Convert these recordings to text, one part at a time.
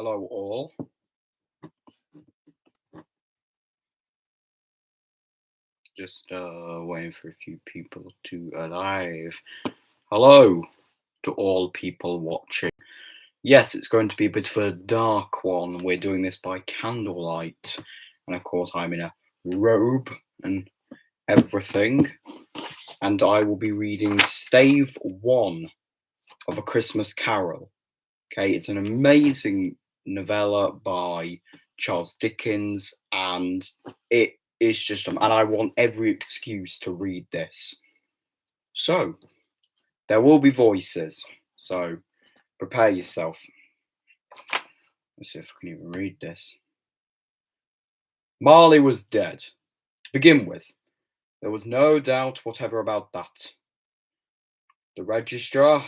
Hello, all. Just waiting for a few people to arrive. Hello to all people watching. Yes, it's going to be a bit of a dark one. We're doing this by candlelight, and of course, I'm in a robe and everything. And I will be reading Stave 1 of A Christmas Carol. Okay, it's an amazing novella by Charles Dickens, and it is just, and I want every excuse to read this. So, there will be voices, so prepare yourself. Let's see if I can even read this. Marley was dead. To begin with, there was no doubt whatever about that. The registrar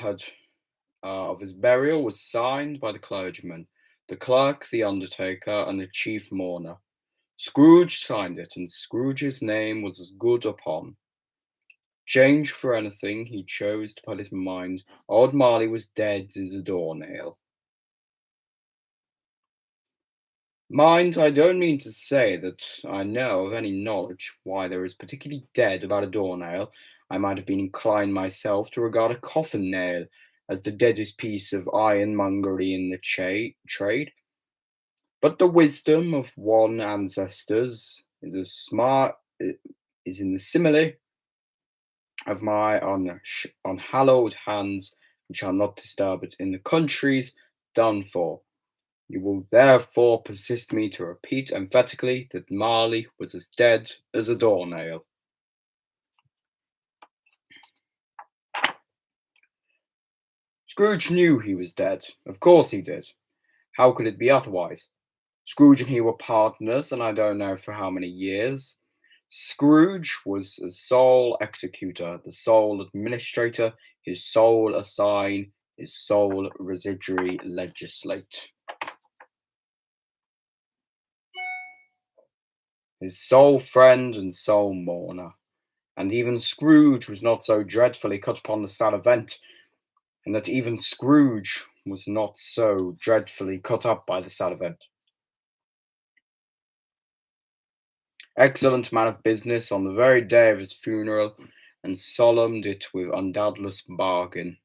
of his burial was signed by the clergyman, the clerk, the undertaker, and the chief mourner. Scrooge signed it, and Scrooge's name was as good upon. Change for anything he chose to put his mind, old Marley was dead as a doornail. Mind, I don't mean to say that I know of any knowledge why there is particularly dead about a doornail. I might have been inclined myself to regard a coffin nail as the deadest piece of ironmongery in the trade. But the wisdom of one ancestors is as smart is in the simile of my unhallowed hands, and shall not disturb it in the countries done for. You will therefore persist me to repeat emphatically that Marley was as dead as a doornail. Scrooge knew he was dead. Of course he did. How could it be otherwise? Scrooge and he were partners, and I don't know for how many years. Scrooge was the sole executor, the sole administrator, his sole assign, his sole residuary legislate. His sole friend and sole mourner. And even Scrooge was not so dreadfully cut upon the sad event, and that even Scrooge was not so dreadfully cut up by the sad event. Excellent man of business on the very day of his funeral, and solemned it with undoubtless bargain.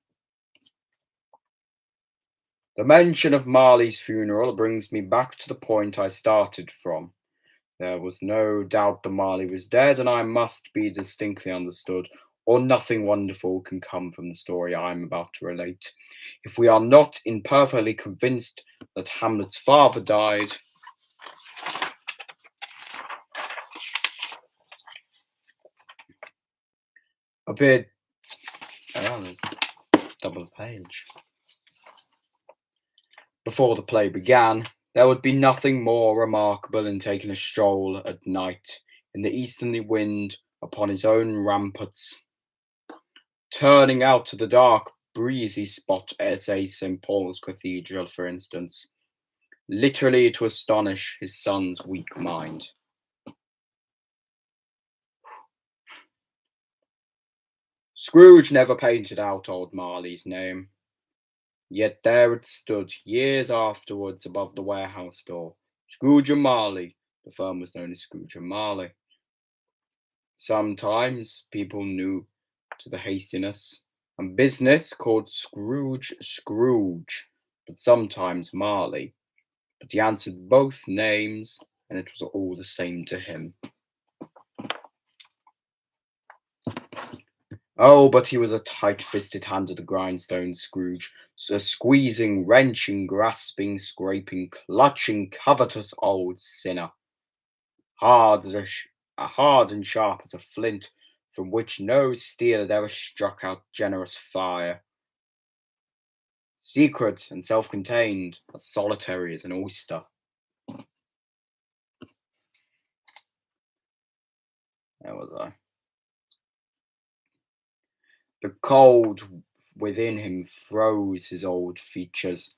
The mention of Marley's funeral brings me back to the point I started from. There was no doubt that Marley was dead, and I must be distinctly understood, or nothing wonderful can come from the story I am about to relate. If we are not imperfectly convinced that Hamlet's father died, a bit, double page. Before the play began, there would be nothing more remarkable in taking a stroll at night in the easterly wind upon his own ramparts, turning out to the dark, breezy spot as a St. Paul's Cathedral, for instance, literally to astonish his son's weak mind. Scrooge never painted out old Marley's name. Yet there it stood, years afterwards, above the warehouse door. Scrooge and Marley. The firm was known as Scrooge and Marley. Sometimes people knew to the hastiness and business called Scrooge, but sometimes Marley. But he answered both names, and it was all the same to him. Oh, but he was a tight-fisted hand at the grindstone, Scrooge, a squeezing, wrenching, grasping, scraping, clutching, covetous old sinner, hard and sharp as a flint, from which no steel had ever struck out generous fire. Secret and self-contained, as solitary as an oyster. There was I. The cold within him froze his old features,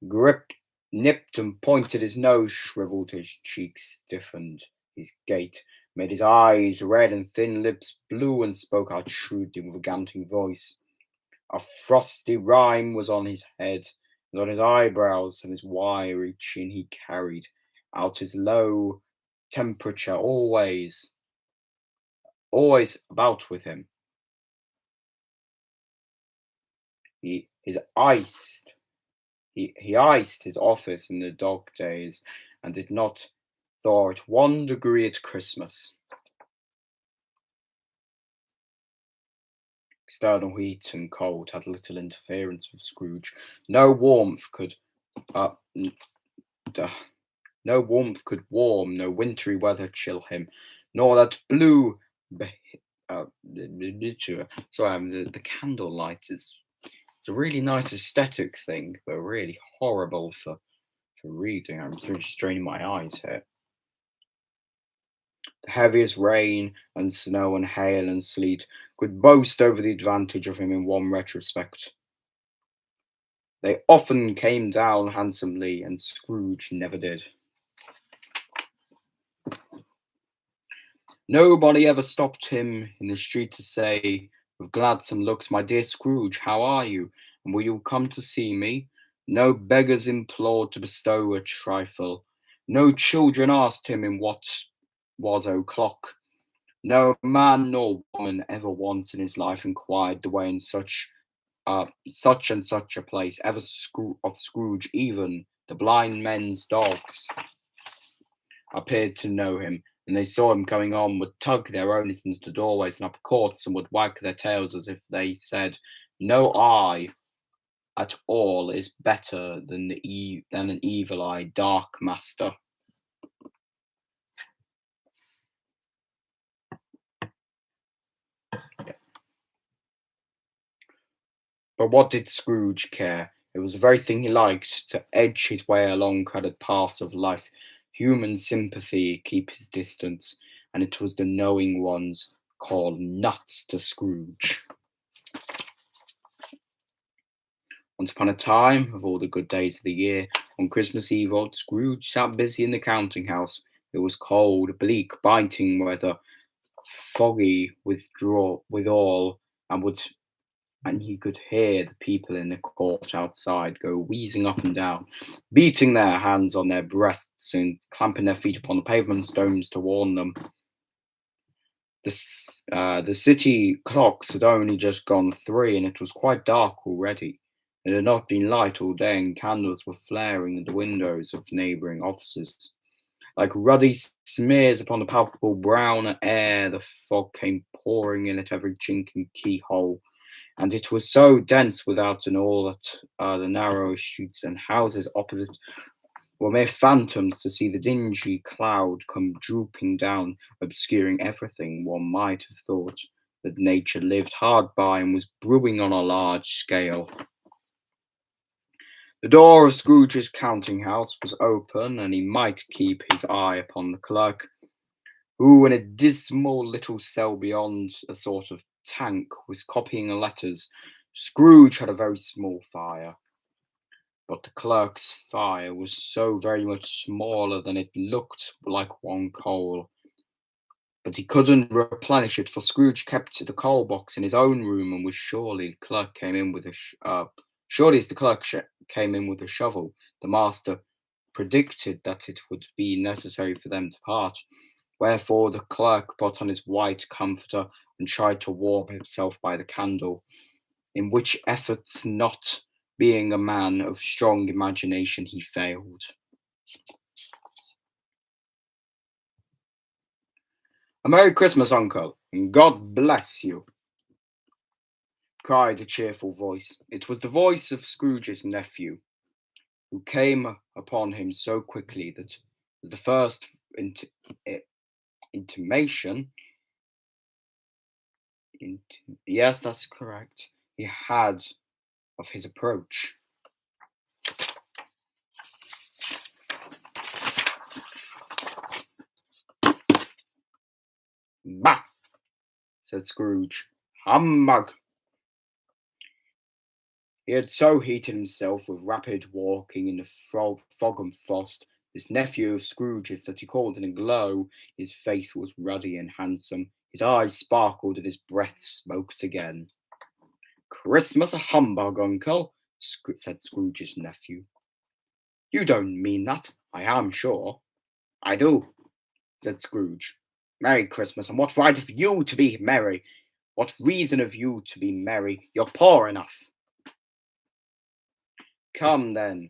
gripped, nipped and pointed his nose, shriveled his cheeks, stiffened his gait, made his eyes red and thin lips blue, and spoke out shrewdly with a ganting voice. A frosty rime was on his head, and on his eyebrows and his wiry chin he carried out his low temperature always about with him. His iced he iced his office in the dog days and did not thaw it 1 degree at Christmas. External heat and cold had little interference with Scrooge. No warmth could uh, n- d- no warmth could warm, no wintry weather chill him, nor that blue. Sorry, the candlelight is it's a really nice aesthetic thing, but really horrible for reading. I'm really straining my eyes here. The heaviest rain and snow and hail and sleet could boast over the advantage of him in one retrospect. They often came down handsomely, and Scrooge never did. Nobody ever stopped him in the street to say, with gladsome looks, "My dear Scrooge, how are you? And will you come to see me?" No beggars implored to bestow a trifle. No children asked him in what was o'clock. No man nor woman ever once in his life inquired the way in such and such a place, ever of Scrooge. Even the blind men's dogs appeared to know him, and they saw him coming on, would tug their owners into the doorways and upper courts, and would wag their tails as if they said, "No eye at all is better than than an evil-eyed dark master." But what did Scrooge care? It was the very thing he liked, to edge his way along crowded paths of life. Human sympathy keep his distance, and it was the knowing ones called nuts to Scrooge. Once upon a time, of all the good days of the year, on Christmas Eve, old Scrooge sat busy in the counting house. It was cold, bleak, biting weather, foggy withal, and would and he could hear the people in the court outside go wheezing up and down, beating their hands on their breasts and clamping their feet upon the pavement stones to warn them. The city clocks had only just gone 3, and it was quite dark already. It had not been light all day, and candles were flaring at the windows of neighbouring offices. Like ruddy smears upon the palpable brown air, the fog came pouring in at every chink and keyhole, and it was so dense without and all that the narrow streets and houses opposite were mere phantoms to see the dingy cloud come drooping down, obscuring everything. One might have thought that nature lived hard by and was brewing on a large scale. The door of Scrooge's counting house was open, and he might keep his eye upon the clerk, who, in a dismal little cell beyond a sort of tank, was copying letters. Scrooge had a very small fire, but the clerk's fire was so very much smaller than it looked like one coal. But he couldn't replenish it, for Scrooge kept the coal box in his own room, and was surely the clerk came in with surely as the clerk came in with a shovel, the master predicted that it would be necessary for them to part. Wherefore the clerk put on his white comforter and tried to warm himself by the candle, in which efforts, not being a man of strong imagination, he failed. "A Merry Christmas, uncle, and God bless you," cried a cheerful voice. It was the voice of Scrooge's nephew, who came upon him so quickly that the first i- intimation, yes, that's correct, he had of his approach. "Bah!" said Scrooge. "Humbug!" He had so heated himself with rapid walking in the fog and frost, this nephew of Scrooge's, that he called in a glow. His face was ruddy and handsome, his eyes sparkled, and his breath smoked again. "Christmas a humbug, uncle!" said Scrooge's nephew. You don't mean that, I am sure. I do, said Scrooge. Merry Christmas, and what right have you to be merry? What reason have you to be merry? You're poor enough. Come then,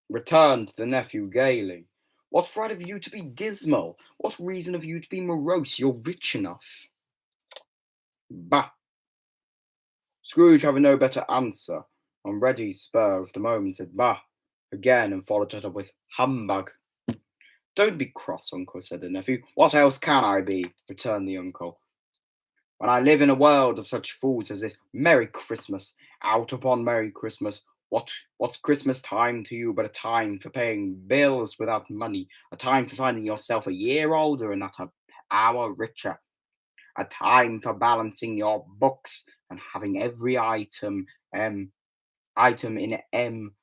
returned the nephew gaily. What right have you to be dismal? What reason have you to be morose? You're rich enough. Bah! Scrooge, having no better answer, on ready spur of the moment, said bah again, and followed it up with humbug. Don't be cross, uncle, said the nephew. What else can I be? Returned the uncle. When I live in a world of such fools as this, Merry Christmas, out upon Merry Christmas. What's Christmas time to you but a time for paying bills without money, a time for finding yourself a year older and not an hour richer, a time for balancing your books and having every item in M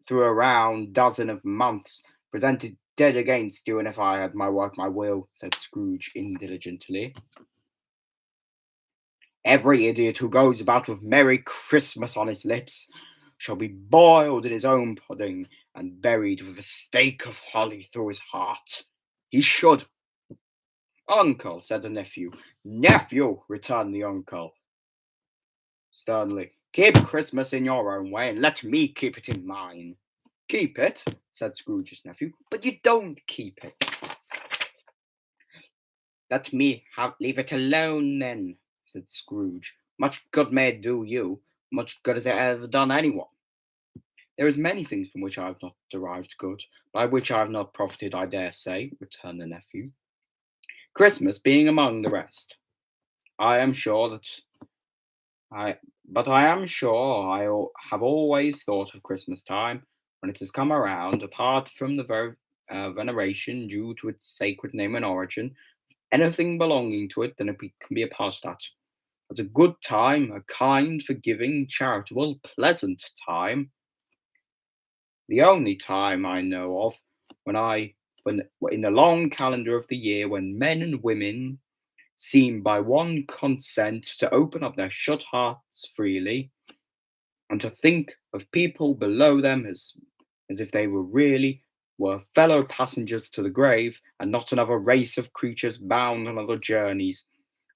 through a round dozen of months presented dead against you, and if I had my work, my will, said Scrooge indiligently. Every idiot who goes about with Merry Christmas on his lips shall be boiled in his own pudding and buried with a stake of holly through his heart. He should. Uncle, said the nephew. Nephew, returned the uncle sternly. Keep Christmas in your own way, and let me keep it in mine. Keep it, said Scrooge's nephew, but you don't keep it. Let me leave it alone, then, said Scrooge. Much good may it do you, much good has it ever done anyone. There is many things from which I have not derived good, by which I have not profited, I dare say, returned the nephew. Christmas being among the rest. I am sure I have always thought of Christmas time, when it has come around, apart from the veneration due to its sacred name and origin, anything belonging to it, then it can be a part of that. As a good time, a kind, forgiving, charitable, pleasant time. The only time I know of when in the long calendar of the year, when men and women seem by one consent to open up their shut hearts freely, and to think of people below them as if they were fellow passengers to the grave, and not another race of creatures bound on other journeys.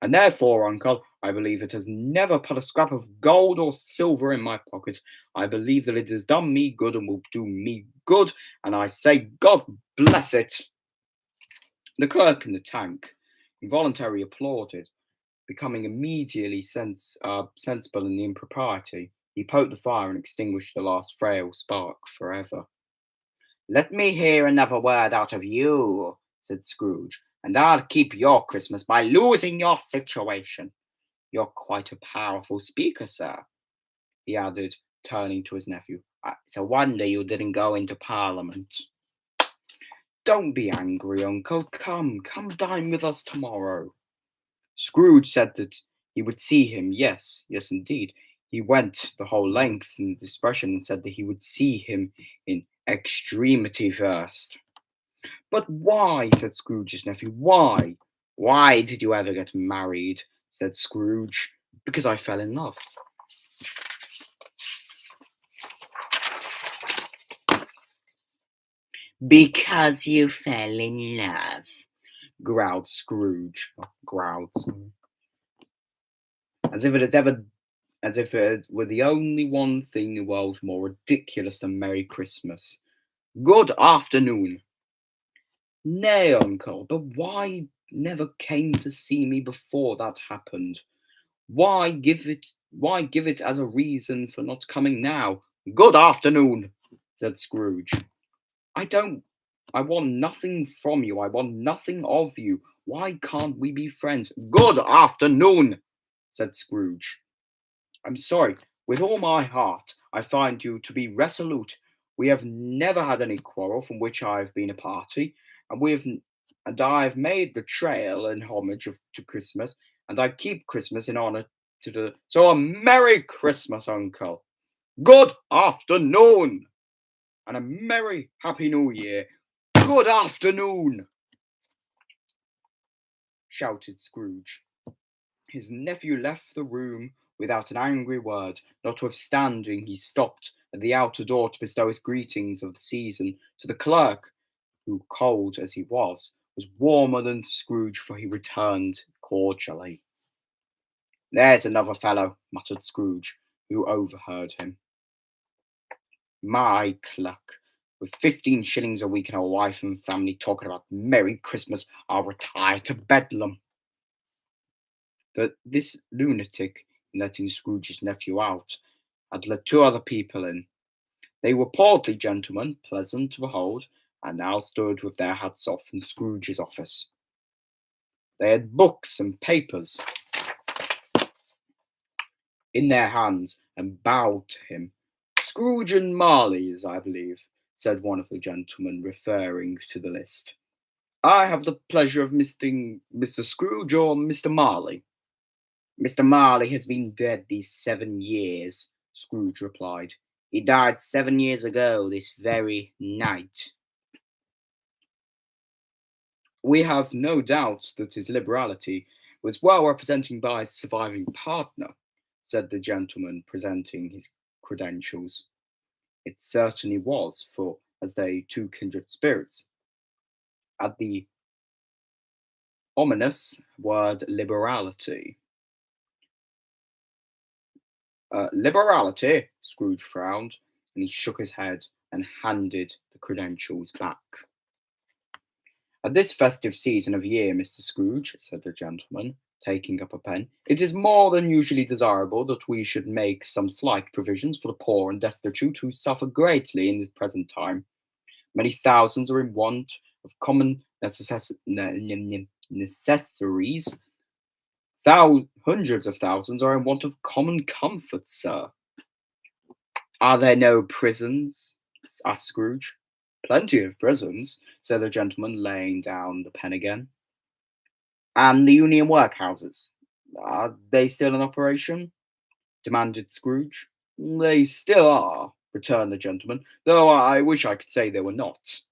And therefore, uncle, I believe it has never put a scrap of gold or silver in my pocket. I believe that it has done me good and will do me good, and I say God bless it. The clerk in the tank involuntarily applauded, becoming immediately sensible in the impropriety. He poked the fire and extinguished the last frail spark forever. Let me hear another word out of you, said Scrooge, and I'll keep your Christmas by losing your situation. You're quite a powerful speaker, sir, he added, turning to his nephew. It's a wonder you didn't go into Parliament. Don't be angry, uncle. Come dine with us tomorrow. Scrooge said that he would see him. Yes, indeed. He went the whole length in the expression and said that he would see him in extremity first. But why, said Scrooge's nephew, why? Why did you ever get married? Said Scrooge. Because I fell in love. Because you fell in love, growled Scrooge. As if it were the only one thing in the world more ridiculous than Merry Christmas. Good afternoon. Nay, uncle, but why never came to see me before that happened? Why give it as a reason for not coming now? Good afternoon, said Scrooge. I want nothing from you. I want nothing of you. Why can't we be friends? Good afternoon, said Scrooge. I'm sorry. With all my heart, I find you to be resolute. We have never had any quarrel from which I have been a party, and I have made the trail in homage to Christmas, and I keep Christmas in honor to the. So a Merry Christmas, Uncle. Good afternoon, and a merry Happy New Year. Good afternoon, shouted Scrooge. His nephew left the room without an angry word, notwithstanding he stopped at the outer door to bestow his greetings of the season to the clerk, who, cold as he was warmer than Scrooge, for he returned cordially. "There's another fellow," muttered Scrooge, who overheard him. "My luck! With 15 shillings a week and a wife and family talking about Merry Christmas, I'll retire to Bedlam." But this lunatic, in letting Scrooge's nephew out, had let 2 other people in. They were portly gentlemen, pleasant to behold, and now stood with their hats off in Scrooge's office. They had books and papers in their hands and bowed to him. "Scrooge and Marley's, I believe," said one of the gentlemen, referring to the list. "I have the pleasure of Mr. Scrooge or Mr. Marley." "Mr. Marley has been dead these 7 years," Scrooge replied. "He died 7 years ago this very night." "We have no doubt that his liberality was well represented by his surviving partner," said the gentleman, presenting his credentials. It certainly was, for, as they 2 kindred spirits, at the ominous word liberality. "Liberality?" Scrooge frowned, and he shook his head and handed the credentials back. "At this festive season of year, Mr. Scrooge," said the gentleman, taking up a pen, "it is more than usually desirable that we should make some slight provisions for the poor and destitute, who suffer greatly in the present time. Many thousands are in want of common necessaries. Hundreds of thousands are in want of common comforts, sir." "Are there no prisons?" asked Scrooge. "Plenty of prisons," said the gentleman, laying down the pen again. "And the Union workhouses, are they still in operation?" demanded Scrooge. "They still are," returned the gentleman, "though I wish I could say they were not.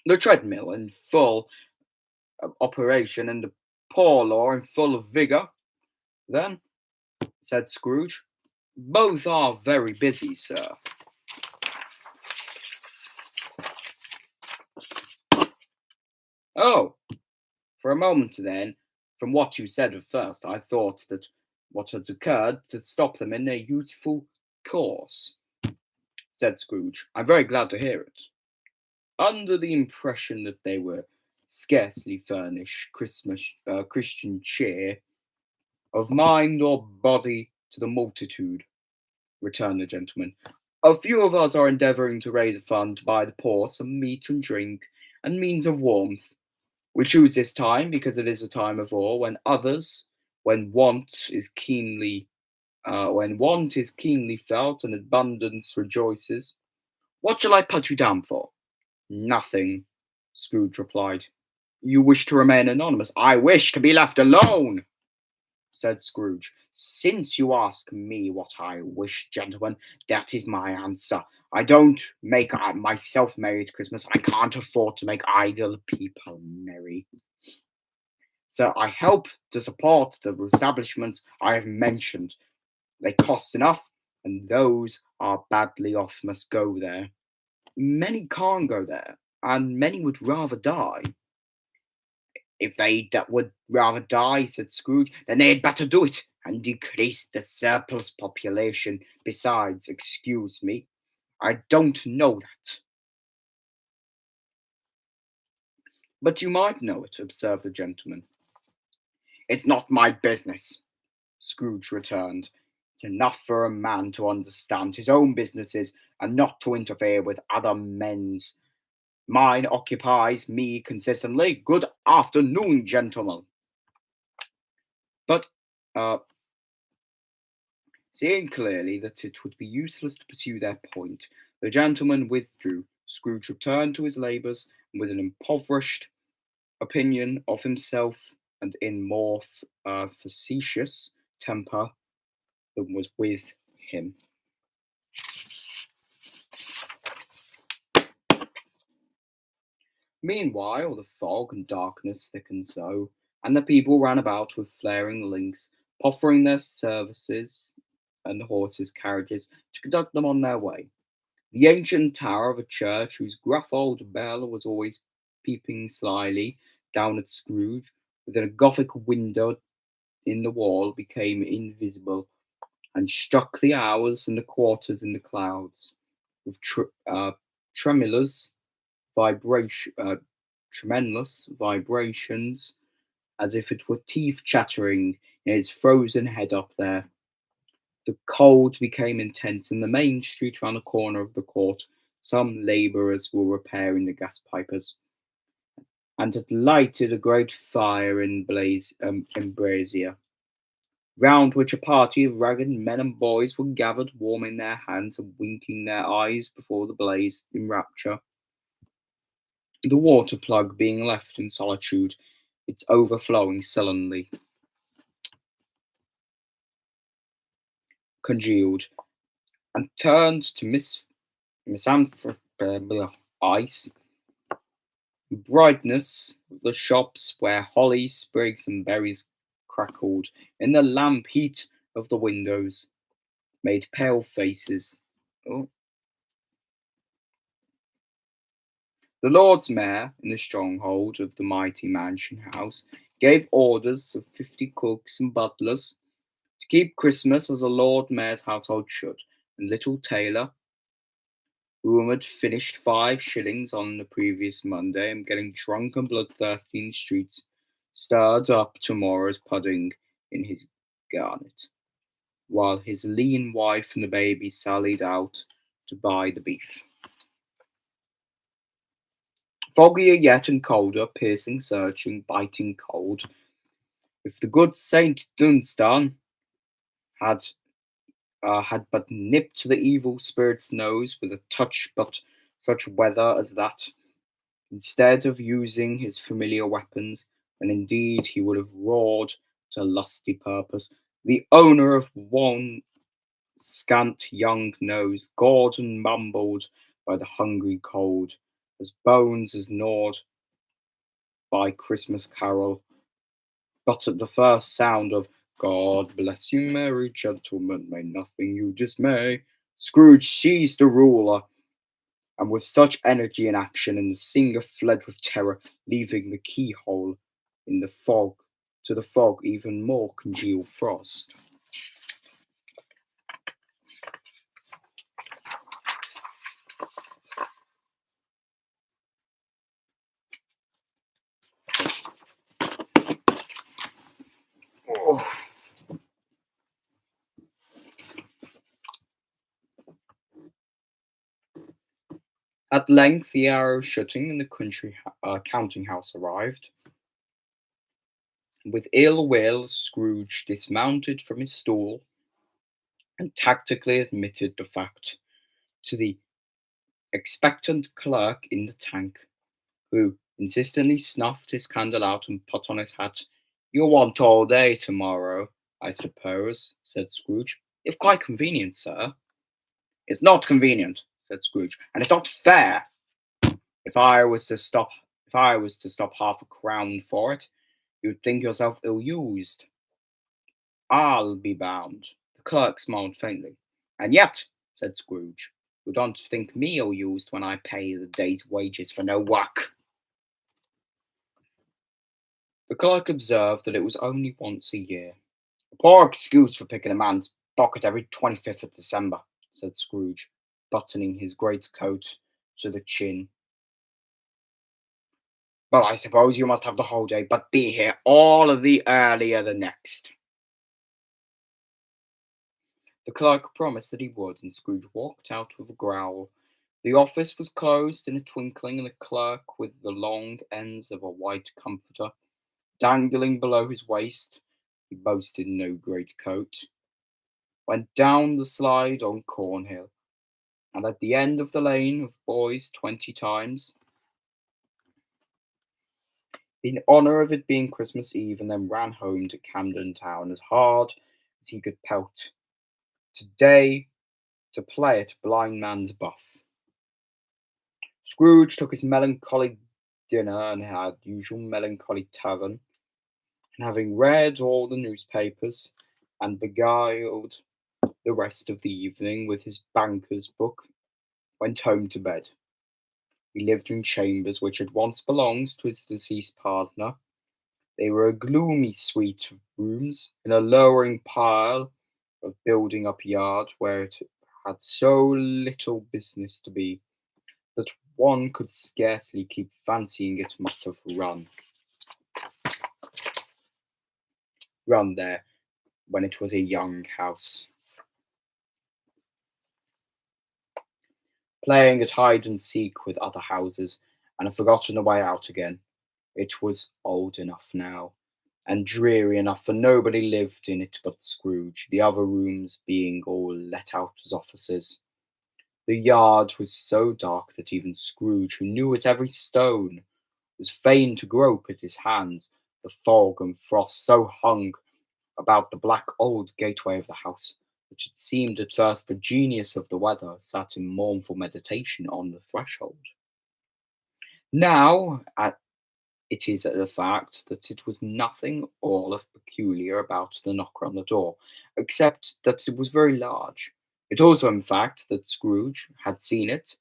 The treadmill in full operation, and the poor law in full vigour." "Then," said Scrooge, "both are very busy, sir." "Oh, for a moment, then, from what you said at first, I thought that what had occurred to stop them in a useful course," said Scrooge. "I'm very glad to hear it. Under the impression that they were scarcely furnish Christian cheer of mind or body to the multitude," returned the gentleman. "A few of us are endeavouring to raise a fund to buy the poor some meat and drink and means of warmth. We choose this time because it is a time of war when others, when want is keenly felt and abundance rejoices. What shall I put you down for?" "Nothing," Scrooge replied. "You wish to remain anonymous?" "I wish to be left alone," said Scrooge. "Since you ask me what I wish, gentlemen, that is my answer. I don't make myself merry at Christmas. I can't afford to make idle people merry. So I help to support the establishments I have mentioned. They cost enough, and those are badly off must go there. Many can't go there, and many would rather die." "If they would rather die," said Scrooge, "then they had better do it, and decrease the surplus population. Besides, excuse me, I don't know that." "But you might know it," observed the gentleman. "It's not my business," Scrooge returned. "It's enough for a man to understand his own businesses and not to interfere with other men's. Mine occupies me consistently. Good afternoon, gentlemen." But, seeing clearly that it would be useless to pursue their point, the gentleman withdrew. Scrooge returned to his labours, and with an impoverished opinion of himself and in more facetious temper than was with him. Meanwhile, the fog and darkness thickened so and the people ran about with flaring links, offering their services and the horses' carriages to conduct them on their way. The ancient tower of a church, whose gruff old bell was always peeping slyly down at Scrooge, within a Gothic window in the wall, became invisible, and struck the hours and the quarters in the clouds with tremulous vibration, tremendous vibrations, as if it were teeth chattering in its frozen head up there. The cold became intense. In the main street round the corner of the court, some labourers were repairing the gas pipers, and had lighted a great fire in brazier, round which a party of ragged men and boys were gathered, warming their hands and winking their eyes before the blaze in rapture, the water plug being left in solitude, its overflowing sullenly congealed, and turned to misanthropic ice. The brightness of the shops, where holly, sprigs, and berries crackled in the lamp heat of the windows, made pale faces. Oh. The Lord's Mayor, in the stronghold of the mighty mansion house, gave orders of 50 cooks and butlers to keep Christmas as a Lord Mayor's household should, and little Taylor, who had finished 5 shillings on the previous Monday and getting drunk and bloodthirsty in the streets, stirred up tomorrow's pudding in his garnet, while his lean wife and the baby sallied out to buy the beef. Foggier yet and colder, piercing, searching, biting cold. If the good Saint Dunstan had had but nipped the evil spirit's nose with a touch, but such weather as that, instead of using his familiar weapons, then indeed he would have roared to lusty purpose. The owner of one scant young nose, gored and mumbled by the hungry cold, as bones as gnawed by Christmas carol, but at the first sound of "God bless you, merry gentlemen, may nothing you dismay," Scrooge seized the ruler, and with such energy and action, and the singer fled with terror, leaving the keyhole in the fog to the fog even more congealed frost. Oh. At length the hour of shutting in the country counting house arrived. With ill will, Scrooge dismounted from his stool and tactfully admitted the fact to the expectant clerk in the tank, who insistently snuffed his candle out and put on his hat. "You want all day tomorrow, I suppose," said Scrooge. "If quite convenient, sir." "It's not convenient," said Scrooge, "and it's not fair. If I was to stop, if I was to stop half a crown for it, you'd think yourself ill-used, I'll be bound." The clerk smiled faintly. "And yet," said Scrooge, "you don't think me ill-used when I pay the day's wages for no work." The clerk observed that it was only once a year. "A poor excuse for picking a man's pocket every 25th of December," said Scrooge, buttoning his greatcoat to the chin. "But I suppose you must have the whole day, but be here all of the earlier the next." The clerk promised that he would, and Scrooge walked out with a growl. The office was closed in a twinkling, and the clerk, with the long ends of a white comforter dangling below his waist, he boasted no great coat, went down the slide on Cornhill, and at the end of the lane of boys 20 times, in honour of it being Christmas Eve, and then ran home to Camden Town as hard as he could pelt, today to play at blind man's buff. Scrooge took his melancholy dinner and had usual melancholy tavern, and having read all the newspapers and beguiled the rest of the evening with his banker's book, went home to bed. He lived in chambers which had once belonged to his deceased partner. They were a gloomy suite of rooms in a lowering pile of building up yard where it had so little business to be that one could scarcely keep fancying it must have run there when it was a young house, playing at hide and seek with other houses, and had forgotten the way out again. It was old enough now, and dreary enough, for nobody lived in it but Scrooge, the other rooms being all let out as offices. The yard was so dark that even Scrooge, who knew its every stone, was fain to grope at his hands. The fog and frost so hung about the black old gateway of the house, that it seemed at first the genius of the weather sat in mournful meditation on the threshold. Now, it is a fact that it was nothing all of peculiar about the knocker on the door, except that it was very large. It also, in fact, that Scrooge had seen it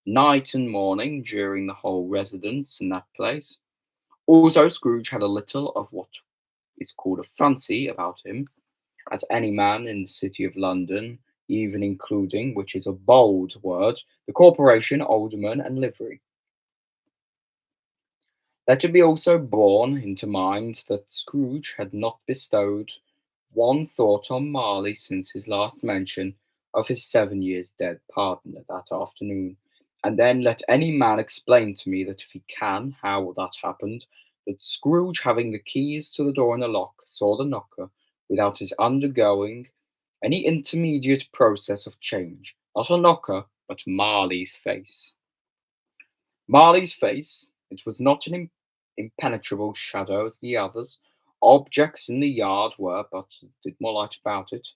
night and morning during the whole residence in that place. Also, Scrooge had a little of what is called a fancy about him, as any man in the city of London, even including, which is a bold word, the corporation, alderman, and livery. Let it be also borne into mind that Scrooge had not bestowed one thought on Marley since his last mention of his 7 years dead partner that afternoon. And then let any man explain to me that if he can, how that happened, that Scrooge, having the keys to the door in the lock, saw the knocker without his undergoing any intermediate process of change, not a knocker, but Marley's face. Marley's face, it was not an impenetrable shadow as the others. Objects in the yard were, but did more light about it.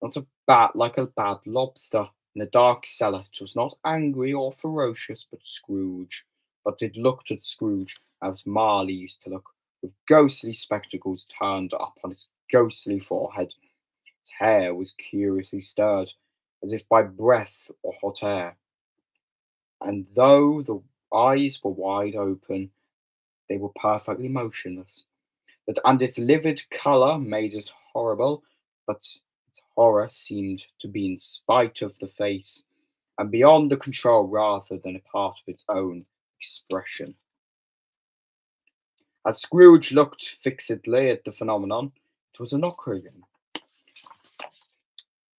Not a bat like a bad lobster in a dark cellar. It was not angry or ferocious, but Scrooge. But it looked at Scrooge as Marley used to look, with ghostly spectacles turned up on its ghostly forehead. Its hair was curiously stirred, as if by breath or hot air. And though the eyes were wide open, they were perfectly motionless. And its livid colour made it horrible, but its horror seemed to be in spite of the face, and beyond the control rather than a part of its own expression. As Scrooge looked fixedly at the phenomenon, it was a knocker again.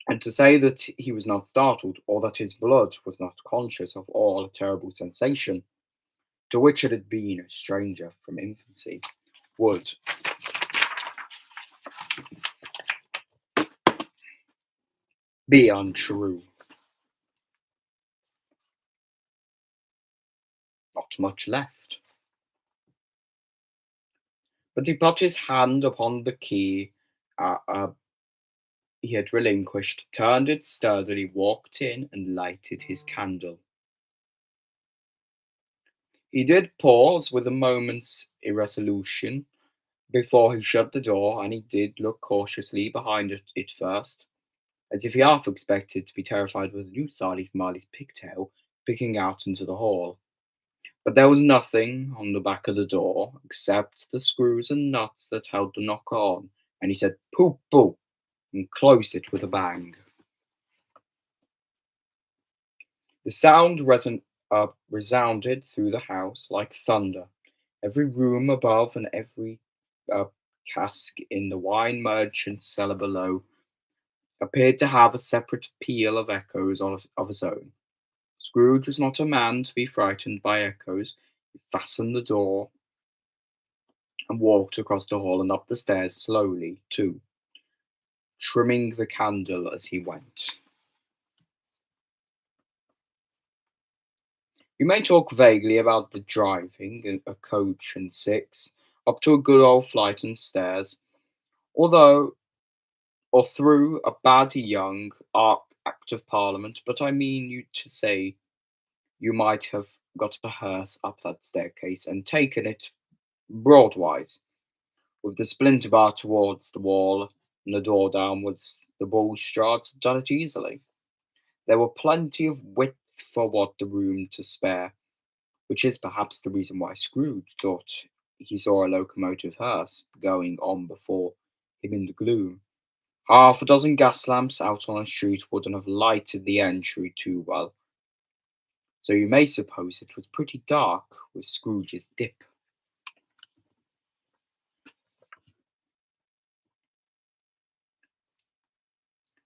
And to say that he was not startled, or that his blood was not conscious of all a terrible sensation, to which it had been a stranger from infancy, would be untrue. Not much left. But he put his hand upon the key he had relinquished, turned it sturdily, walked in, and lighted his candle. He did pause with a moment's irresolution before he shut the door, and he did look cautiously behind it first, as if he half expected to be terrified with a new side of Marley's pigtail picking out into the hall. But there was nothing on the back of the door except the screws and nuts that held the knocker on, and he said "Pooh, pooh," and closed it with a bang. The sound resounded through the house like thunder. Every room above and every uh, cask in the wine merchant's cellar below appeared to have a separate peal of echoes of its own. Scrooge was not a man to be frightened by echoes. He fastened the door and walked across the hall and up the stairs slowly, too, trimming the candle as he went. You may talk vaguely about the driving a coach and six up to a good old flight and stairs, although or through a bad young Act of Parliament, but I mean you to say you might have got a hearse up that staircase and taken it broadwise, With the splinter bar towards the wall and the door downwards, the balustrades had done it easily. There were plenty of width for what the room to spare, which is perhaps the reason why Scrooge thought he saw a locomotive hearse going on before him in the gloom. Half a dozen gas lamps out on the street wouldn't have lighted the entry too well, so you may suppose it was pretty dark with Scrooge's dip.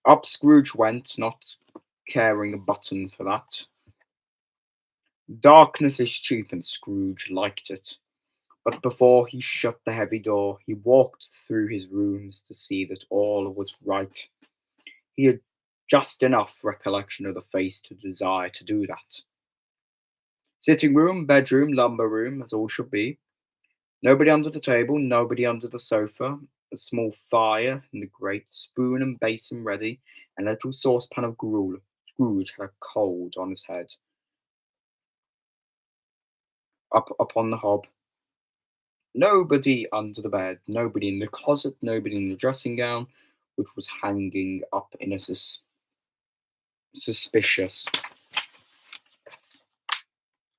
Up Scrooge went, not caring a button for that. Darkness is cheap, and Scrooge liked it. But before he shut the heavy door, he walked through his rooms to see that all was right. He had just enough recollection of the face to desire to do that. Sitting room, bedroom, lumber room, as all should be. Nobody under the table, nobody under the sofa. A small fire in the grate, spoon and basin ready, and a little saucepan of gruel. Scrooge had a cold on his head. Up upon the hob. Nobody under the bed, nobody in the closet, nobody in the dressing gown, which was hanging up in a suspicious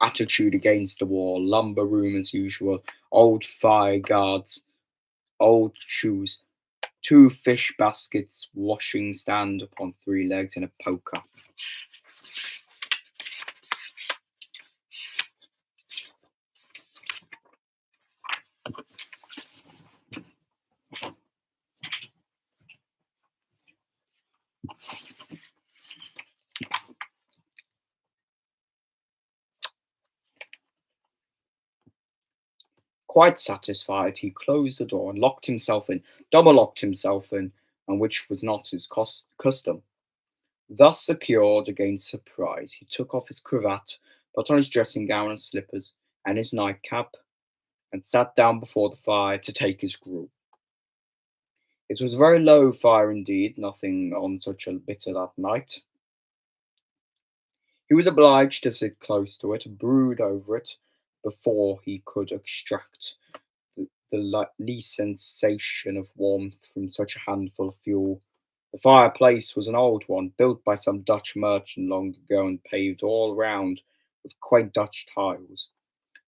attitude against the wall. Lumber room as usual. Old fire guards, old shoes, two fish baskets, washing stand upon three legs, and a poker. Quite satisfied, he closed the door and locked himself in, double locked himself in, and which was not his custom. Thus secured against surprise, he took off his cravat, put on his dressing gown and slippers, and his nightcap, and sat down before the fire to take his gruel. It was a very low fire indeed, nothing on such a bitter that night. He was obliged to sit close to it, brood over it, before he could extract the least sensation of warmth from such a handful of fuel. The fireplace was an old one, built by some Dutch merchant long ago and paved all round with quaint Dutch tiles,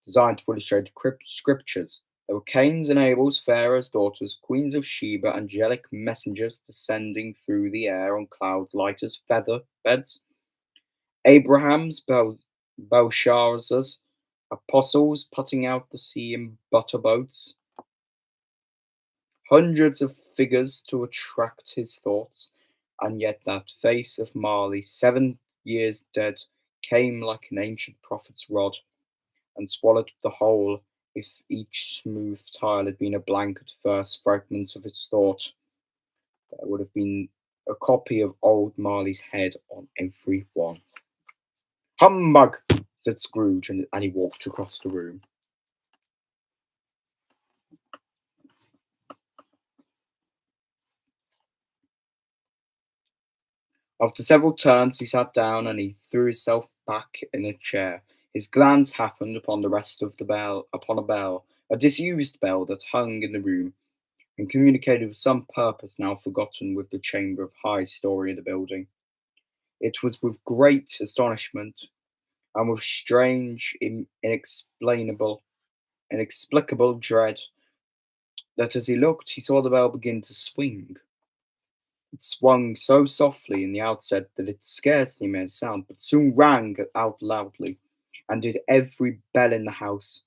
designed to illustrate scriptures. There were Cains and Abels, Pharaoh's daughters, queens of Sheba, angelic messengers descending through the air on clouds light as feather beds, Abraham's, Belshazzar's, apostles putting out the sea in butter boats, hundreds of figures to attract his thoughts, and yet that face of Marley, 7 years dead, came like an ancient prophet's rod, and swallowed the whole, if each smooth tile had been a blank at first, fragments of his thought. There would have been a copy of old Marley's head on every one. Humbug, said Scrooge, and he walked across the room. After several turns, he sat down and he threw himself back in a chair. His glance happened upon the rest of the bell, upon a bell, a disused bell that hung in the room, and communicated with some purpose now forgotten with the chamber of high story of the building. It was with great astonishment and with strange, inexplicable dread that as he looked, he saw the bell begin to swing. It swung so softly in the outset that it scarcely made a sound, but soon rang out loudly, and did every bell in the house.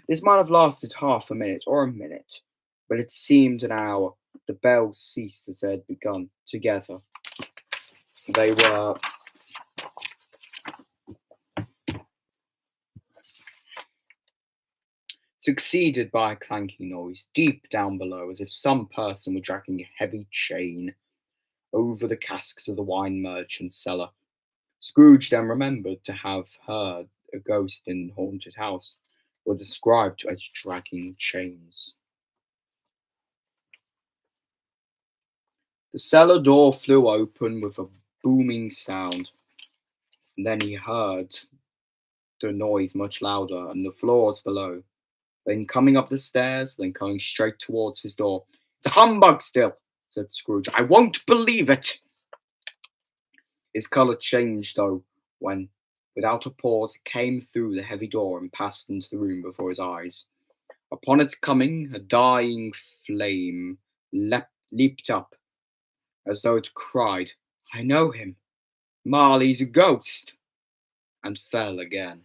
This might have lasted half a minute or a minute, but it seemed an hour. The bells ceased as they had begun. Together they were succeeded by a clanking noise deep down below, as if some person were dragging a heavy chain over the casks of the wine merchant's cellar. Scrooge then remembered to have heard a ghost in the haunted house were described as dragging chains. The cellar door flew open with a booming sound, and then he heard the noise much louder, and the floors below. then coming up the stairs, then coming straight towards his door. "It's a humbug still," said Scrooge. "I won't believe it." His colour changed, though, when, without a pause, it came through the heavy door and passed into the room before his eyes. Upon its coming, a dying flame leaped up, as though it cried, "I know him! Marley's a ghost!" and fell again.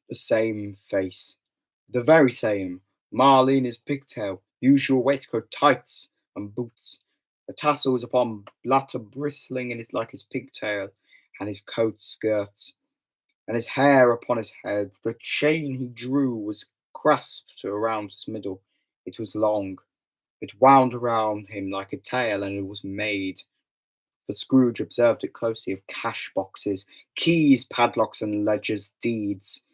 The same face, the very same, Marley in his pigtail, usual waistcoat, tights, and boots. The tassels upon latter bristling in his like his pigtail, and his coat skirts, and his hair upon his head. The chain he drew was grasped around his middle. It was long. It wound around him like a tail, and it was made, for Scrooge observed it closely, of cash boxes, keys, padlocks, and ledgers, deeds,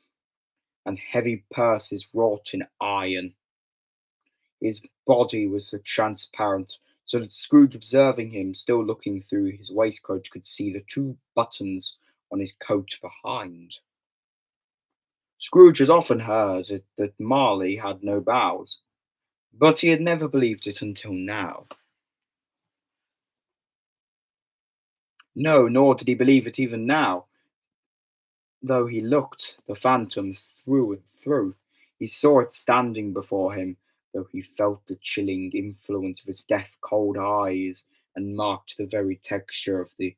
and heavy purses wrought in iron. His body was transparent, so that Scrooge, observing him, still looking through his waistcoat, could see the two buttons on his coat behind. Scrooge had often heard that Marley had no bows, but he had never believed it until now. No, nor did he believe it even now, though he looked the phantom through and through. He saw it standing before him, though he felt the chilling influence of its death-cold eyes, and marked the very texture of the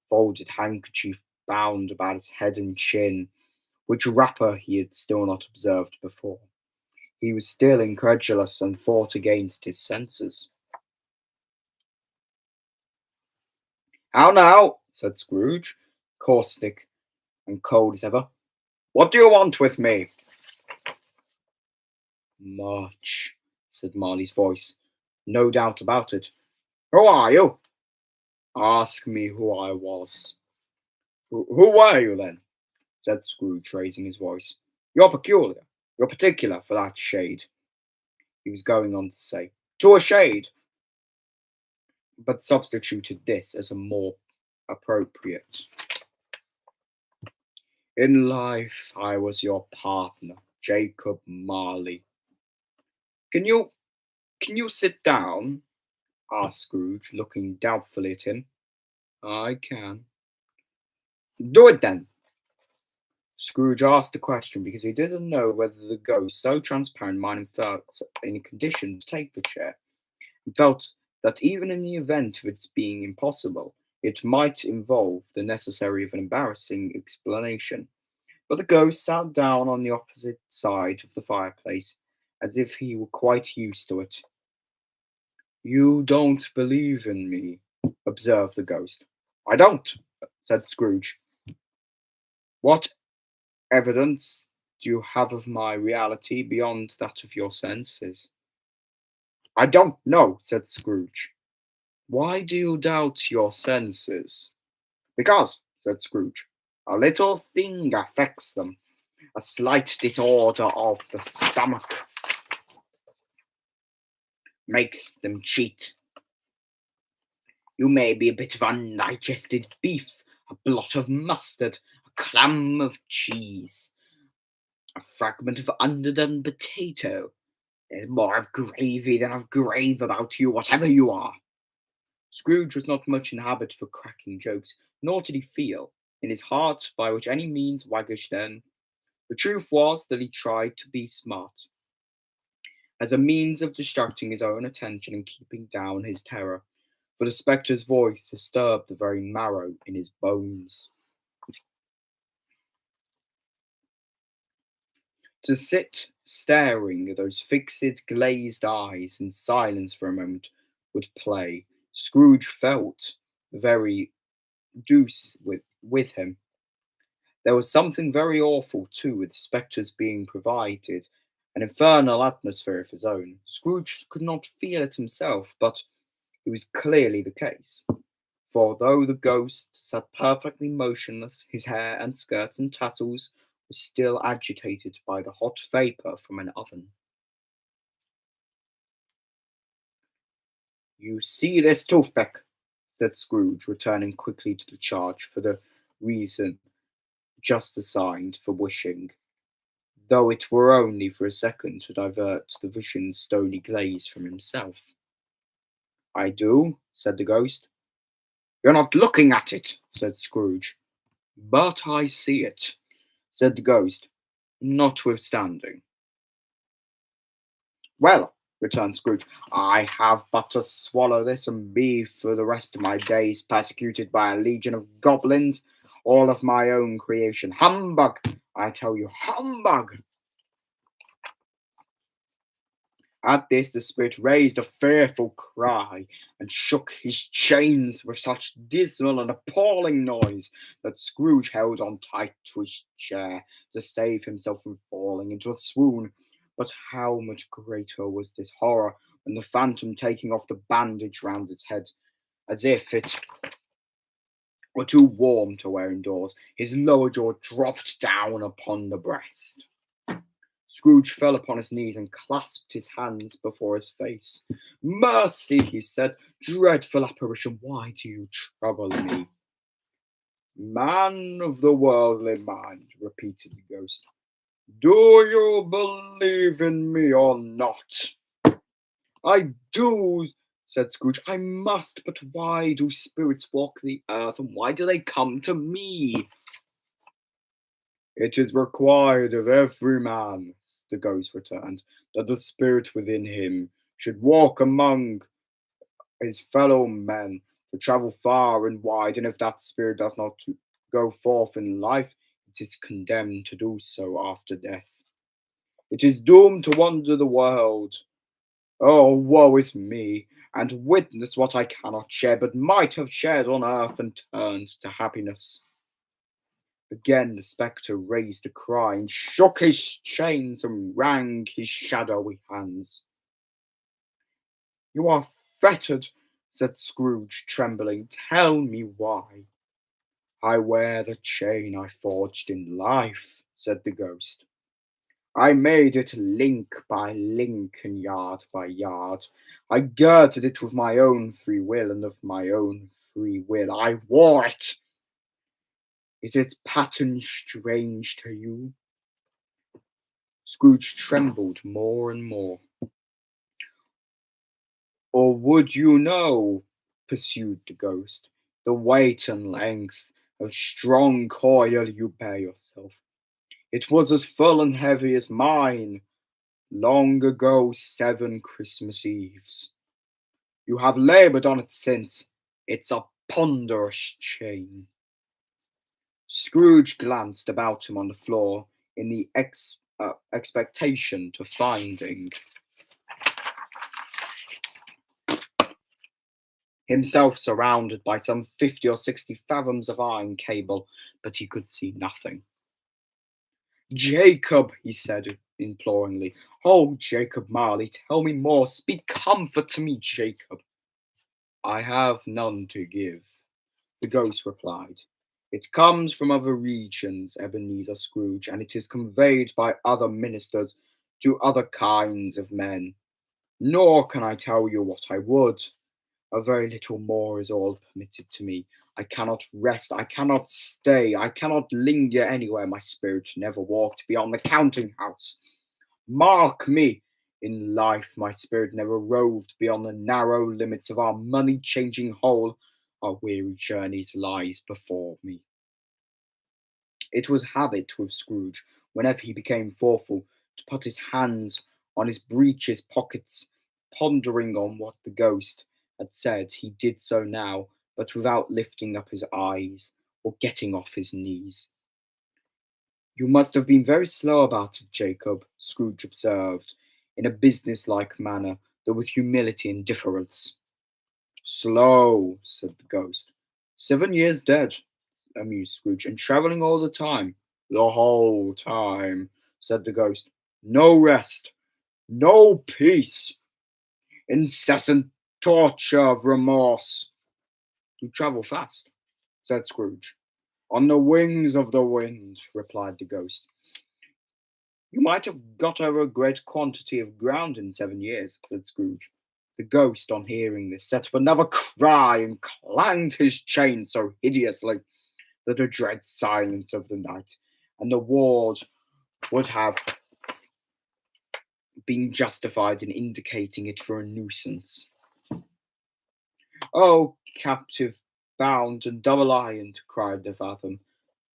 folded handkerchief bound about his head and chin, which wrapper he had still not observed before. He was still incredulous, and fought against his senses. "How now?" said Scrooge, caustic and cold as ever. "What do you want with me?" "Much," said Marley's voice. "No doubt about it." "Who are you?" "Ask me who I was." Who were you, then?" said Scrooge, raising his voice. "You're peculiar. You're particular for that shade," he was going on to say. "To a shade," but substituted this as a more appropriate. "In life I was your partner, Jacob Marley. Can you sit down?" asked Scrooge, looking doubtfully at him. "I can." "Do it then." Scrooge asked the question because he didn't know whether the ghost, so transparent, might have felt in a condition to take the chair, and felt that even in the event of its being impossible, it might involve the necessary of an embarrassing explanation. But the ghost sat down on the opposite side of the fireplace, as if he were quite used to it. "You don't believe in me," observed the ghost. "I don't," said Scrooge. "What evidence do you have of my reality beyond that of your senses?" "I don't know," said Scrooge. "Why do you doubt your senses?" "Because," said Scrooge, "a little thing affects them. A slight disorder of the stomach makes them cheat. You may be a bit of undigested beef, a blot of mustard, a clam of cheese, a fragment of underdone potato. There's more of gravy than of grave about you, whatever you are." Scrooge was not much in the habit for cracking jokes, nor did he feel, in his heart, by which any means waggish then. The truth was that he tried to be smart, as a means of distracting his own attention and keeping down his terror, for the spectre's voice disturbed the very marrow in his bones. To sit staring at those fixed, glazed eyes in silence for a moment would play. Scrooge felt very deuce with him. There was something very awful, too, with spectres being provided an infernal atmosphere of his own. Scrooge could not feel it himself, but it was clearly the case. For though the ghost sat perfectly motionless, his hair and skirts and tassels were still agitated by the hot vapour from an oven. "You see this toothpick?" said Scrooge, returning quickly to the charge for the reason just assigned for wishing, though it were only for a second to divert the vision's stony glaze from himself. I do, said the ghost. You're not looking at it, said Scrooge. But I see it, said the ghost, notwithstanding. Well, returned Scrooge, I have but to swallow this and be for the rest of my days persecuted by a legion of goblins, all of my own creation. Humbug! I tell you, humbug! At this the spirit raised a fearful cry, and shook his chains with such dismal and appalling noise that Scrooge held on tight to his chair to save himself from falling into a swoon. But how much greater was this horror when the phantom, taking off the bandage round his head, as if it were too warm to wear indoors, his lower jaw dropped down upon the breast. Scrooge fell upon his knees and clasped his hands before his face. Mercy, he said, dreadful apparition, why do you trouble me? Man of the worldly mind, repeated the ghost, do you believe in me or not? I do, said Scrooge. I must, but why do spirits walk the earth, and why do they come to me? It is required of every man, the ghost returned, that the spirit within him should walk among his fellow men, to travel far and wide, and if that spirit does not go forth in life, it is condemned to do so after death. It is doomed to wander the world. Oh, woe is me, and witness what I cannot share, but might have shared on earth and turned to happiness. Again the spectre raised a cry, and shook his chains and wrung his shadowy hands. You are fettered, said Scrooge, trembling. Tell me why. I wear the chain I forged in life, said the ghost. I made it link by link and yard by yard. I girded it with my own free will, and of my own free will I wore it. Is its pattern strange to you? Scrooge trembled more and more. Or would you know, pursued the ghost, the weight and length of strong coil you bear yourself? It was as full and heavy as mine, long ago 7 Christmas Eves. You have laboured on it since. It's a ponderous chain. Scrooge glanced about him on the floor in the expectation to finding himself surrounded by some 50 or 60 fathoms of iron cable, but he could see nothing. Jacob, he said imploringly. Oh, Jacob Marley, tell me more. Speak comfort to me, Jacob. I have none to give, the ghost replied. It comes from other regions, Ebenezer Scrooge, and it is conveyed by other ministers to other kinds of men. Nor can I tell you what I would. A very little more is all permitted to me. I cannot rest, I cannot stay, I cannot linger anywhere. My spirit never walked beyond the counting house. Mark me, in life my spirit never roved beyond the narrow limits of our money-changing hole. Our weary journeys lies before me. It was habit with Scrooge, whenever he became thoughtful, to put his hands on his breeches pockets, pondering on what the ghost had said. He did so now, but without lifting up his eyes or getting off his knees. You must have been very slow about it, Jacob, Scrooge observed, in a business-like manner, though with humility and difference. Slow, said the ghost. 7 years dead, amused Scrooge, and travelling all the time. The whole time, said the ghost. No rest, no peace, incessant torture of remorse. You travel fast, said Scrooge. On the wings of the wind, replied the ghost. You might have got over a great quantity of ground in 7 years, said Scrooge. The ghost, on hearing this, set up another cry and clanged his chain so hideously that the dread silence of the night and the ward would have been justified in indicating it for a nuisance. "Oh, captive, bound, and double-ironed," cried the Fathom,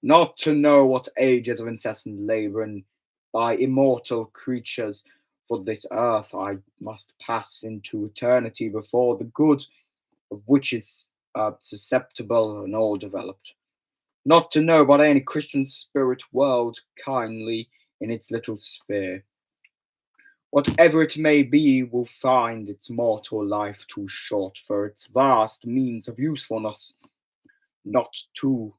"not to know what ages of incessant labour and by immortal creatures for this earth I must pass into eternity before the good of which is susceptible and all developed. Not to know but any Christian spirit whirled kindly in its little sphere. Whatever it may be will find its mortal life too short for its vast means of usefulness. Not to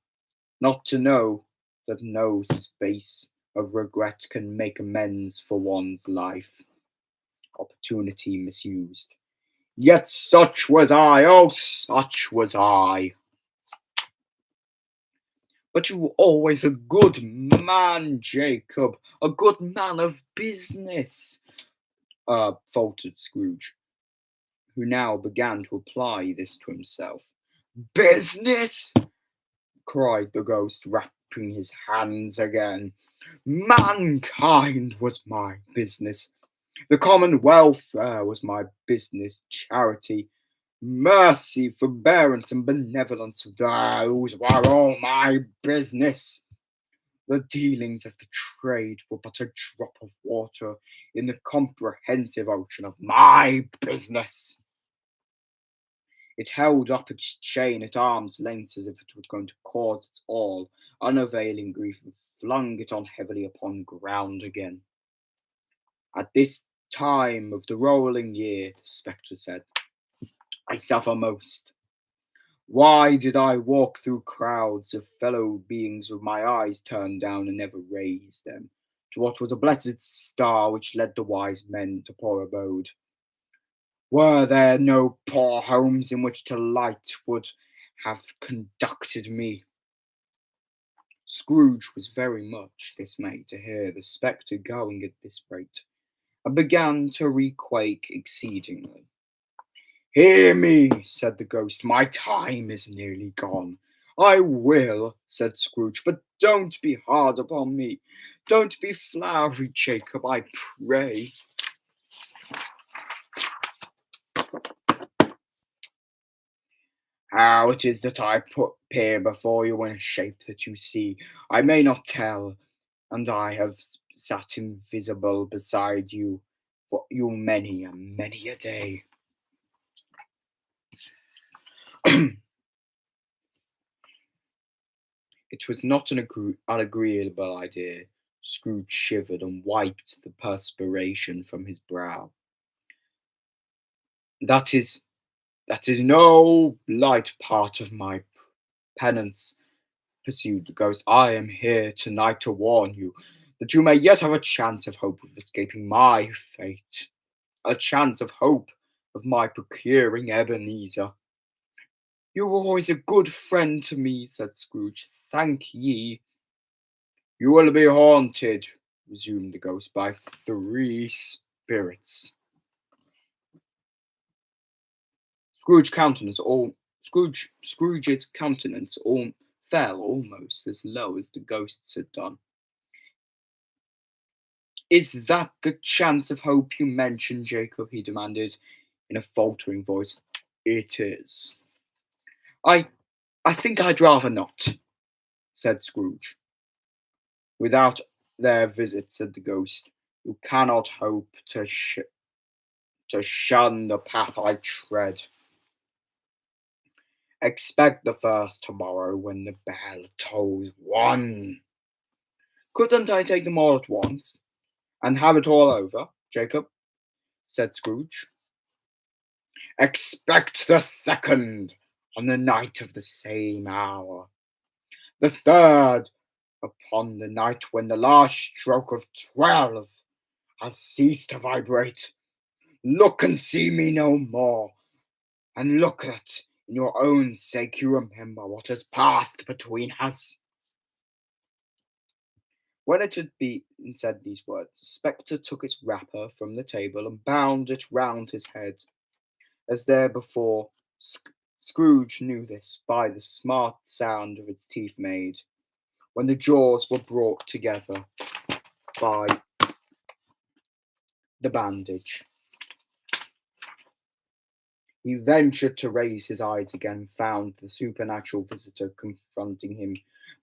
not to know that no space of regret can make amends for one's life, opportunity misused. Yet such was I, oh, such was I. But you were always a good man, Jacob, a good man of business, faltered Scrooge, who now began to apply this to himself. Business! Cried the ghost, wrapping his hands again. Mankind was my business. The common welfare was my business. Charity, mercy, forbearance, and benevolence, those were all my business. The dealings of the trade were but a drop of water in the comprehensive ocean of my business. It held up its chain at arm's length as if it were going to cause its all unavailing grief, and flung it on heavily upon ground again. At this time of the rolling year, the spectre said, I suffer most. Why did I walk through crowds of fellow beings with my eyes turned down and never raise them to what was a blessed star which led the wise men to poor abode? Were there no poor homes in which the light would have conducted me? Scrooge was very much dismayed to hear the spectre going at this rate, and began to requake exceedingly. Hear me, said the ghost, my time is nearly gone. I will, said Scrooge, but don't be hard upon me. Don't be flowery, Jacob, I pray. How it is that I appear before you in a shape that you see, I may not tell, and I have sat invisible beside you for you many and many a day. It was not an unagreeable idea. Scrooge shivered and wiped the perspiration from his brow. That is no light part of my penance, pursued the ghost. I am here tonight to warn you that you may yet have a chance of hope of escaping my fate, a chance of hope of my procuring Ebenezer. You were always a good friend to me, said Scrooge. Thank ye. You will be haunted, resumed the ghost, by 3 spirits. Scrooge's countenance fell almost as low as the ghost's had done. Is that the chance of hope you mentioned, Jacob? He demanded in a faltering voice. It is. I think I'd rather not, said Scrooge. Without their visit, said the ghost, you cannot hope to shun the path I tread. Expect the first tomorrow when the bell tolls 1. Couldn't I take them all at once and have it all over, Jacob? Said Scrooge. Expect the second on the night of the same hour. The third upon the night when the last stroke of 12 has ceased to vibrate. Look and see me no more, and look that in your own sake you remember what has passed between us. When it had been said these words, the spectre took its wrapper from the table and bound it round his head, as there before Scrooge knew this by the smart sound of its teeth made when the jaws were brought together by the bandage. He ventured to raise his eyes again and found the supernatural visitor confronting him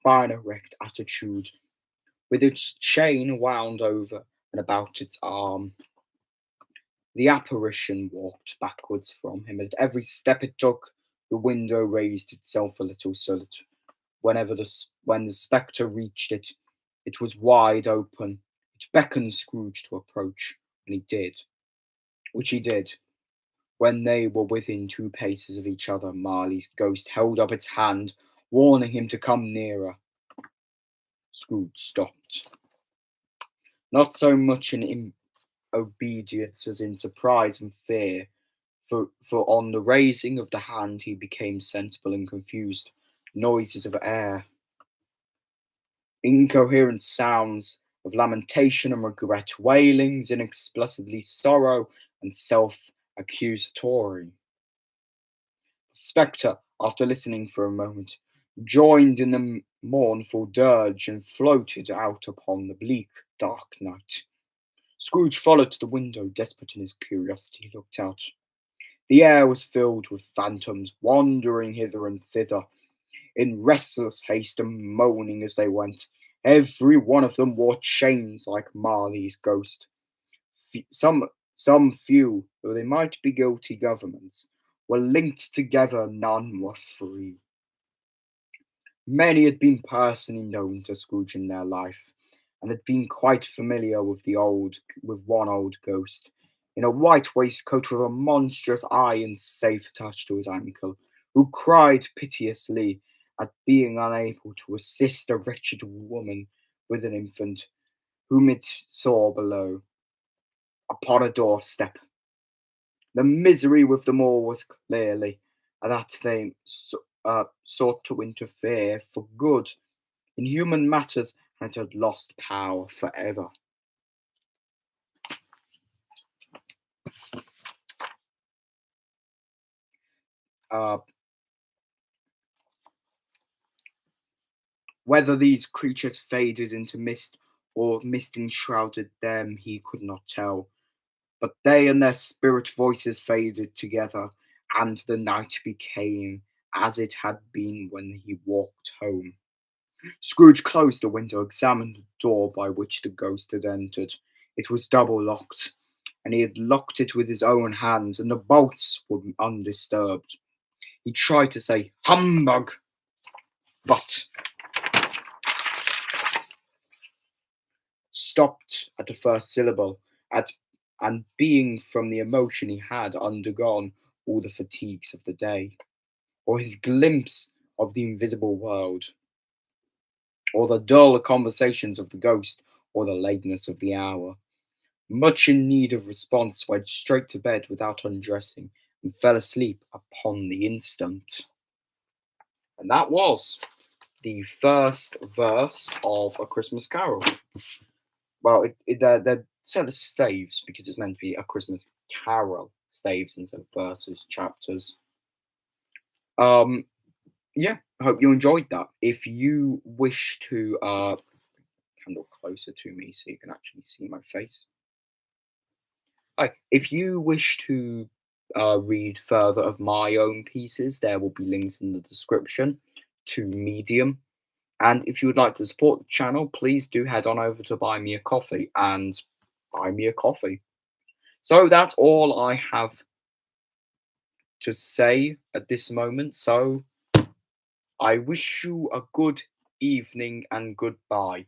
by an erect attitude, with its chain wound over and about its arm. The apparition walked backwards from him, and at every step it took, the window raised itself a little so that when the spectre reached it, it was wide open. It beckoned Scrooge to approach, and which he did. When they were within 2 paces of each other, Marley's ghost held up its hand, warning him to come nearer. Scrooge stopped, not so much in obedience as in surprise and fear, for on the raising of the hand he became sensible and confused noises of air, incoherent sounds of lamentation and regret, wailings inexplicably sorrow and self-accusatory. The spectre, after listening for a moment, joined in the mournful dirge and floated out upon the bleak, dark night. Scrooge followed to the window, desperate in his curiosity. He looked out. The air was filled with phantoms, wandering hither and thither, in restless haste and moaning as they went. Every one of them wore chains like Marley's ghost. Some few, though they might be guilty governments, were linked together, none were free. Many had been personally known to Scrooge in their life, and had been quite familiar with one old ghost, in a white waistcoat with a monstrous iron safe attached to his ankle, who cried piteously at being unable to assist a wretched woman with an infant, whom it saw below, upon a doorstep. The misery with them all was clearly that they sought to interfere for good in human matters, and had lost power forever. Uh, Whether these creatures faded into mist or mist enshrouded them, he could not tell. But they and their spirit voices faded together, and the night became as it had been when he walked home. Scrooge closed the window, examined the door by which the ghost had entered. It was double locked, and he had locked it with his own hands, and the bolts were undisturbed. He tried to say "humbug," but stopped at the first syllable, and being from the emotion he had undergone all the fatigues of the day, or his glimpse of the invisible world, or the dull conversations of the ghost, or the lateness of the hour, much in need of response, went straight to bed without undressing, and fell asleep upon the instant. And that was the first verse of A Christmas Carol. Well, they're sort of staves because it's meant to be a Christmas carol, staves instead of verses, chapters. Yeah, I hope you enjoyed that. If you wish to candle closer to me so you can actually see my face. If you wish to read further of my own pieces, there will be links in the description to Medium. And if you would like to support the channel, please do head on over to Buy Me a Coffee and buy me a coffee. So that's all I have to say at this moment. So I wish you a good evening and goodbye.